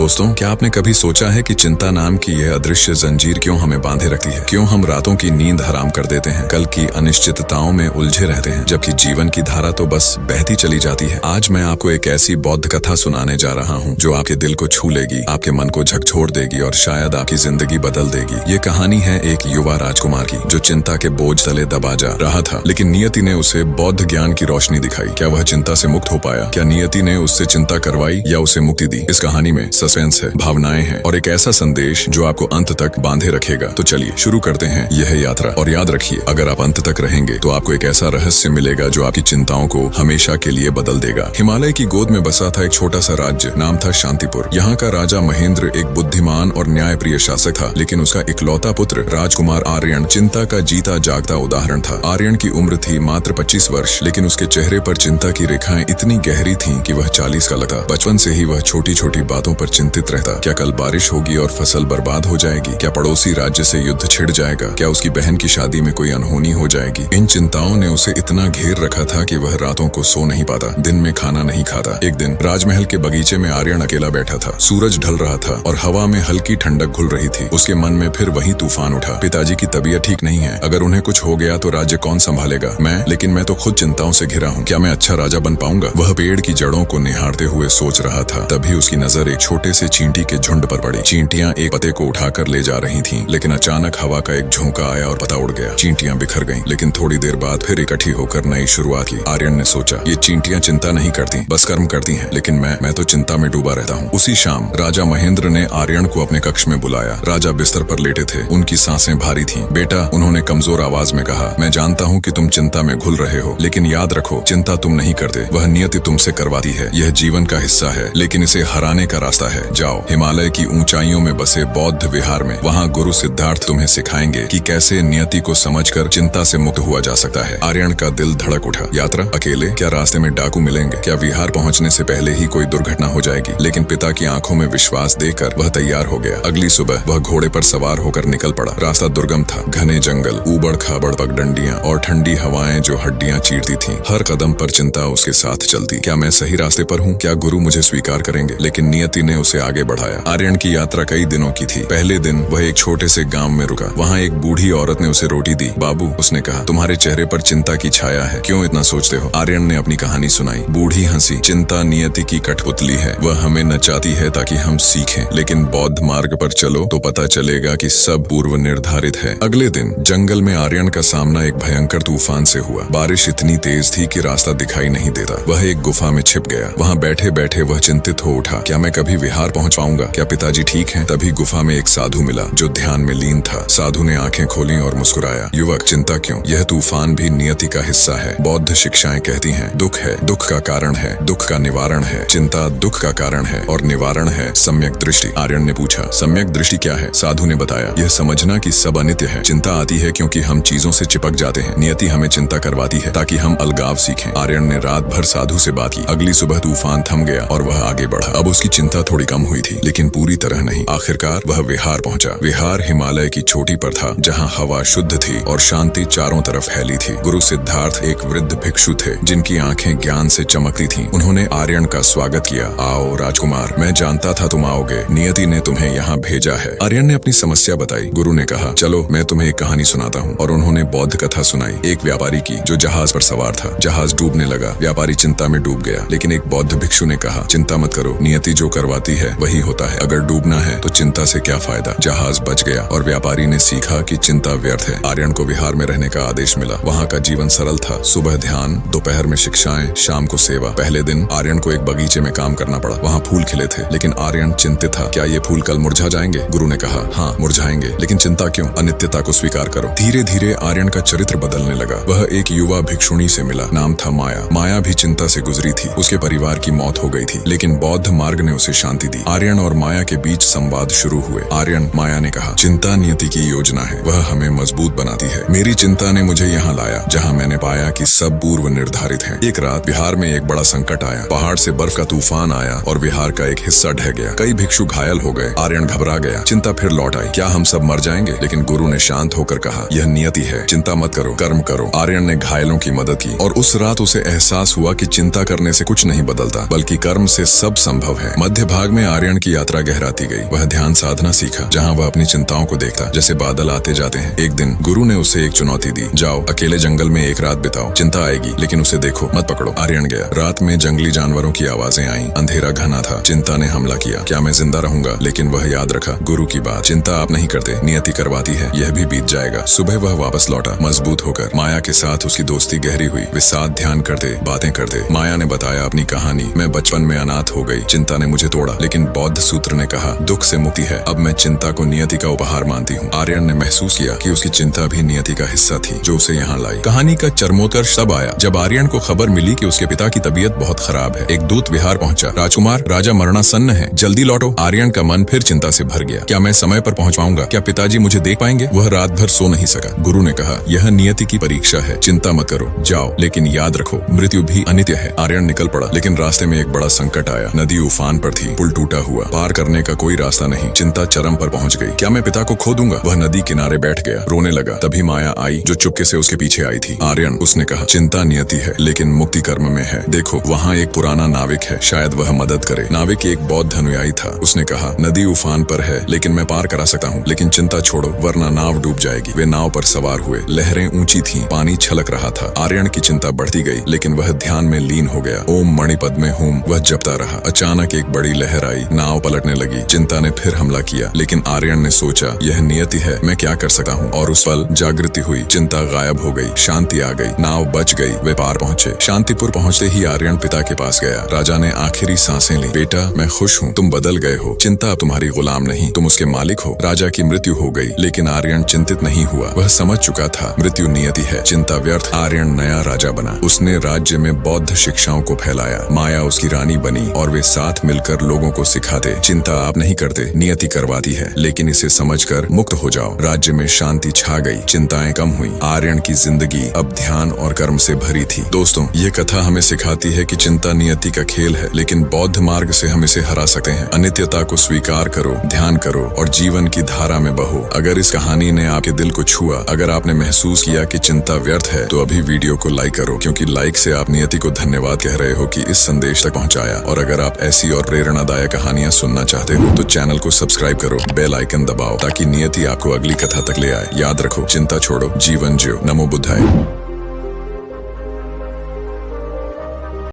दोस्तों, क्या आपने कभी सोचा है कि चिंता नाम की यह अदृश्य जंजीर क्यों हमें बांधे रखती है? क्यों हम रातों की नींद हराम कर देते हैं, कल की अनिश्चितताओं में उलझे रहते हैं, जबकि जीवन की धारा तो बस बहती चली जाती है। आज मैं आपको एक ऐसी बौद्ध कथा सुनाने जा रहा हूँ जो आपके दिल को छू लेगी, आपके मन को झकझोर देगी और शायद आपकी जिंदगी बदल देगी। ये कहानी है एक युवा राजकुमार की जो चिंता के बोझ तले दबा जा रहा था, लेकिन नियति ने उसे बौद्ध ज्ञान की रोशनी दिखाई। क्या वह चिंता से मुक्त हो पाया? क्या नियति ने उससे चिंता करवाई या उसे मुक्ति दी? इस कहानी में सस्पेंस है, भावनाएं हैं और एक ऐसा संदेश जो आपको अंत तक बांधे रखेगा। तो चलिए शुरू करते हैं यह यात्रा। और याद रखिए, अगर आप अंत तक रहेंगे तो आपको एक ऐसा रहस्य मिलेगा जो आपकी चिंताओं को हमेशा के लिए बदल देगा। हिमालय की गोद में बसा था एक छोटा सा राज्य, नाम था शांतिपुर। यहाँ का राजा महेंद्र एक बुद्धिमान और न्यायप्रिय शासक था, लेकिन उसका इकलौता पुत्र राजकुमार आर्यन चिंता का जीता जागता उदाहरण था। आर्यन की उम्र थी मात्र 25 वर्ष, लेकिन उसके चेहरे पर चिंता की रेखाएं इतनी गहरी थीं कि वह 40 का लगा। बचपन से ही वह छोटी छोटी बातों पर चिंतित रहता। क्या कल बारिश होगी और फसल बर्बाद हो जाएगी? क्या पड़ोसी राज्य से युद्ध छिड़ जाएगा? क्या उसकी बहन की शादी में कोई अनहोनी हो जाएगी? इन चिंताओं ने उसे इतना घेर रखा था कि वह रातों को सो नहीं पाता, दिन में खाना नहीं खाता। एक दिन राजमहल के बगीचे में आर्यन अकेला बैठा था। सूरज ढल रहा था और हवा में हल्की ठंडक घुल रही थी। उसके मन में फिर वही तूफान उठा। पिताजी की तबीयत ठीक नहीं है, अगर उन्हें कुछ हो गया तो राज्य कौन संभालेगा? लेकिन मैं तो खुद चिंताओं से घिरा हूँ। क्या मैं अच्छा राजा बन पाऊंगा? वह पेड़ की जड़ों को निहारते हुए सोच रहा था। तभी उसकी नजर एक छोटे से चींटी के झुंड पर पड़ी। चींटियां एक पत्ते को उठाकर ले जा रही थीं, लेकिन अचानक हवा का एक झोंका आया और पत्ता उड़ गया। चींटियां बिखर गईं, लेकिन थोड़ी देर बाद फिर इकट्ठी होकर नई शुरुआत की। आर्यन ने सोचा, ये चींटियां चिंता नहीं करती, बस कर्म करती हैं, लेकिन मैं तो चिंता में डूबा रहता हूँ। उसी शाम राजा महेंद्र ने आर्यन को अपने कक्ष में बुलाया। राजा बिस्तर पर लेटे थे, उनकी सांसें भारी थीं। बेटा, उन्होंने कमजोर आवाज में कहा, मैं जानता हूँ कि तुम चिंता में घुल रहे हो, लेकिन याद रखो, चिंता तुम नहीं करते, वह नियति तुमसे करवाती है। यह जीवन का हिस्सा है, लेकिन इसे हराने का रास्ता है। जाओ हिमालय की ऊंचाइयों में बसे बौद्ध विहार में, वहाँ गुरु सिद्धार्थ तुम्हें सिखाएंगे कि कैसे नियति को समझकर चिंता से मुक्त हुआ जा सकता है। आर्यन का दिल धड़क उठा। यात्रा अकेले? क्या रास्ते में डाकू मिलेंगे? क्या विहार पहुँचने से पहले ही कोई दुर्घटना हो जाएगी? लेकिन पिता की आंखों में विश्वास देकर वह तैयार हो गया। अगली सुबह वह घोड़े पर सवार होकर निकल पड़ा। रास्ता दुर्गम था, घने जंगल, ऊबड़ खाबड़ पगडंडियां और ठंडी हवाएं जो हड्डियां चीरती थीं। हर कदम पर चिंता उसके साथ चलती। क्या मैं सही रास्ते पर हूँ? क्या गुरु मुझे स्वीकार करेंगे? लेकिन नियति ने उसे आगे बढ़ाया। आर्यन की यात्रा कई दिनों की थी। पहले दिन वह एक छोटे से गांव में रुका। वहाँ एक बूढ़ी औरत ने उसे रोटी दी। बाबू, उसने कहा, तुम्हारे चेहरे पर चिंता की छाया है, क्यों इतना सोचते हो? आर्यन ने अपनी कहानी सुनाई। बूढ़ी हंसी। चिंता नियति की कठपुतली है, वह हमें नचाती है ताकि हम सीखें, लेकिन बौद्ध मार्ग पर चलो तो पता चलेगा कि सब पूर्व निर्धारित है। अगले दिन जंगल में आर्यन का सामना एक भयंकर तूफान से हुआ। बारिश इतनी तेज थी कि रास्ता दिखाई नहीं देता। वह एक गुफा में छिप गया। वहाँ बैठे बैठे वह चिंतित हो उठा, क्या मैं कभी विहार पहुँच पाऊंगा? क्या पिताजी ठीक हैं? तभी गुफा में एक साधु मिला जो ध्यान में लीन था। साधु ने आंखें खोली और मुस्कुराया। युवक, चिंता क्यों? यह तूफान भी नियति का हिस्सा है। बौद्ध शिक्षाएं कहती हैं, दुख है, दुख का कारण है, दुख का निवारण है। चिंता दुख का कारण है और निवारण है सम्यक दृष्टि। आर्यन ने पूछा, सम्यक दृष्टि क्या है? साधु ने बताया, यह समझना कि सब अनित्य है। चिंता आती है क्योंकि हम चीजों से चिपक जाते हैं। नियति हमें चिंता करवाती है ताकि हम अलगाव सीखें। आर्यन ने रात भर साधु से बात की। अगली सुबह तूफान थम गया और वह आगे बढ़ा। अब उसकी चिंता थोड़ी कम हुई थी, लेकिन पूरी तरह नहीं। आखिरकार वह विहार पहुंचा। विहार हिमालय की चोटी पर था, जहां हवा शुद्ध थी और शांति चारों तरफ फैली थी। गुरु सिद्धार्थ एक वृद्ध भिक्षु थे जिनकी आंखें ज्ञान से चमकती थीं। उन्होंने आर्यन का स्वागत किया। आओ राजकुमार, मैं जानता था तुम आओगे, नियति ने तुम्हें यहाँ भेजा है। आर्यन ने अपनी समस्या बताई। गुरु ने कहा, चलो मैं तुम्हें एक कहानी सुनाता हूँ। और उन्होंने बौद्ध कथा सुनाई, एक व्यापारी की जो जहाज पर सवार था। जहाज डूबने लगा। व्यापारी चिंता में डूब गया, लेकिन एक बौद्ध भिक्षु ने कहा, चिंता मत करो, नियति जो करवाती है वही होता है। अगर डूबना है तो चिंता से क्या फायदा? जहाज बच गया और व्यापारी ने सीखा कि चिंता व्यर्थ है। आर्यन को विहार में रहने का आदेश मिला। वहाँ का जीवन सरल था। सुबह ध्यान, दोपहर में शिक्षाएं, शाम को सेवा। पहले दिन आर्यन को एक बगीचे में काम करना पड़ा। वहाँ फूल खिले थे, लेकिन आर्यन चिंतित था, क्या ये फूल कल मुरझा जाएंगे? गुरु ने कहा, हाँ मुरझाएंगे, लेकिन चिंता क्यों? अनित्यता को स्वीकार करो। धीरे धीरे आर्यन का चरित्र बदलने लगा। वह एक युवा भिक्षुणी से मिला, नाम था माया। माया भी चिंता से गुजरी थी। उसके परिवार की मौत हो गई थी, लेकिन बौद्ध मार्ग ने उसे शांति दी। आर्यन और माया के बीच संवाद शुरू हुए। आर्यन, माया ने कहा, चिंता नियति की योजना है, वह हमें मजबूत बनाती है। मेरी चिंता ने मुझे यहाँ लाया जहाँ मैंने पाया कि सब पूर्व निर्धारित है। एक रात बिहार में एक बड़ा संकट आया। पहाड़ से बर्फ का तूफान आया और विहार का एक हिस्सा ढह गया। कई भिक्षु घायल हो गए। आर्यन घबरा गया। चिंता फिर लौट आई, क्या हम सब मर जाएंगे? लेकिन गुरु ने शांत होकर कहा, यह नियति है, चिंता मत करो, कर्म करो। आर्यन ने घायलों की मदद की और उस रात उसे एहसास हुआ कि चिंता करने से कुछ नहीं बदलता, बल्कि कर्म से सब संभव है। मध्य भाग में आर्यन की यात्रा गहराती गई। वह ध्यान साधना सीखा, जहाँ वह अपनी चिंताओं को देखता जैसे बादल आते जाते हैं। एक दिन गुरु ने उसे एक चुनौती दी, जाओ अकेले जंगल में एक रात बिताओ, चिंता आएगी लेकिन उसे देखो मत पकड़ो। आर्यन गया। रात में जंगली जानवरों की आवाजें आईं, अंधेरा घना था। चिंता ने हमला किया, क्या मैं जिंदा रहूंगा? लेकिन वह याद रखा गुरु की बात, चिंता आप नहीं करते, नियति करवाती है, यह भी बीत जाएगा। सुबह वह वापस लौटा, मजबूत होकर। माया के साथ उसकी दोस्ती गहरी हुई, वे साथ ध्यान करते, बातें करते। माया ने बताया अपनी कहानी, मैं बचपन में अनाथ हो गई, चिंता ने मुझे तोड़ा, लेकिन बौद्ध सूत्र ने कहा दुख से मुक्ति है, अब मैं चिंता को नियति का उपहार मानती हूँ। आर्यन ने महसूस किया कि उसकी चिंता भी नियति का हिस्सा थी, जो उसे यहाँ लाई। कहानी का चरमोत्कर्ष तब आया जब आर्यन को खबर मिली कि उसके पिता की तबीयत बहुत खराब है। एक दूत विहार पहुंचा, राजकुमार राजा मरणासन्न है, जल्दी लौटो। आर्यन का मन फिर चिंता से भर गया, क्या मैं समय पर पहुंच पाऊंगा? क्या पिताजी मुझे देख पाएंगे? वह रात भर सो नहीं सका। गुरु ने कहा यह नियति की परीक्षा है, चिंता मत करो, जाओ, लेकिन याद रखो मृत्यु भी अनित्य है। आर्यन निकल पड़ा, लेकिन रास्ते में एक बड़ा संकट आया। नदी उफान पर थी, पुल टूटा हुआ, पार करने का कोई रास्ता नहीं। चिंता चरम पर पहुंच गई, क्या मैं पिता को खो दूंगा? वह नदी किनारे बैठ गया, रोने लगा। तभी माया आई, जो चुपके से उसके पीछे आई थी। आर्यन, उसने कहा चिंता नियति है, लेकिन मुक्ति कर्म में है। देखो वहाँ एक पुराना नाविक है, शायद वह मदद करे। नाविक एक बौद्ध अनुयायी था। उसने कहा नदी उफान पर है, लेकिन मैं पार करा सकता हूँ, लेकिन चिंता छोड़ो वरना नाव डूब जाएगी। वे नाव पर सवार हुए, लहरें ऊंची थीं, पानी छलक रहा था। आर्यन की चिंता बढ़ती गई, लेकिन वह ध्यान में लीन हो गया। ओम मणिपद्मे हूम वह जपता रहा। अचानक एक बड़ी लहर आई, नाव पलटने लगी। चिंता ने फिर हमला किया, लेकिन आर्यन ने सोचा यह नियति है, मैं क्या कर सकता हूँ? और उस पल जागृति हुई, चिंता गायब हो गई, शांति आ गई, नाव बच गई। वे पार पहुंचे। शांतिपुर पहुंचते ही आर्यन पिता के पास गया। राजा ने आखिरी सांसें ली, बेटा मैं खुश हूँ, तुम बदल गए हो, चिंता अब तुम्हारी गुलाम नहीं, तुम उसके मालिक हो। राजा की मृत्यु हो गई, लेकिन आर्यन चिंतित नहीं हुआ। वह समझ चुका था मृत्यु नियति है, चिंता व्यर्थ। आर्यन नया राजा बना, उसने राज्य में बौद्ध शिक्षाओं को फैलाया। माया उसकी रानी बनी और वे साथ मिलकर लोगों को सिखाते चिंता आप नहीं करते, नियति करवाती है, लेकिन इसे समझकर मुक्त हो जाओ। राज्य में शांति छा गई, चिंताएं कम हुई। आर्यन की जिंदगी अब ध्यान और कर्म से भरी थी। दोस्तों, ये कथा हमें सिखाती है कि चिंता नियति का खेल है, लेकिन बौद्ध मार्ग से हम इसे हरा सकते हैं। अनित्यता को स्वीकार करो, ध्यान करो और जीवन की धारा में बहो। अगर इस कहानी ने आपके दिल को छुआ, अगर आपने महसूस किया कि चिंता व्यर्थ है, तो अभी वीडियो को लाइक करो, क्योंकि लाइक से आप नियति को धन्यवाद कह रहे हो कि इस संदेश तक पहुंचाया। और अगर आप ऐसी और प्रेरणादायक कहानियां सुनना चाहते हो तो चैनल को सब्सक्राइब करो, बेल आइकन दबाओ, ताकि नियति आपको अगली कथा तक ले आए। याद रखो, चिंता छोड़ो, जीवन जियो। नमो बुद्धाय।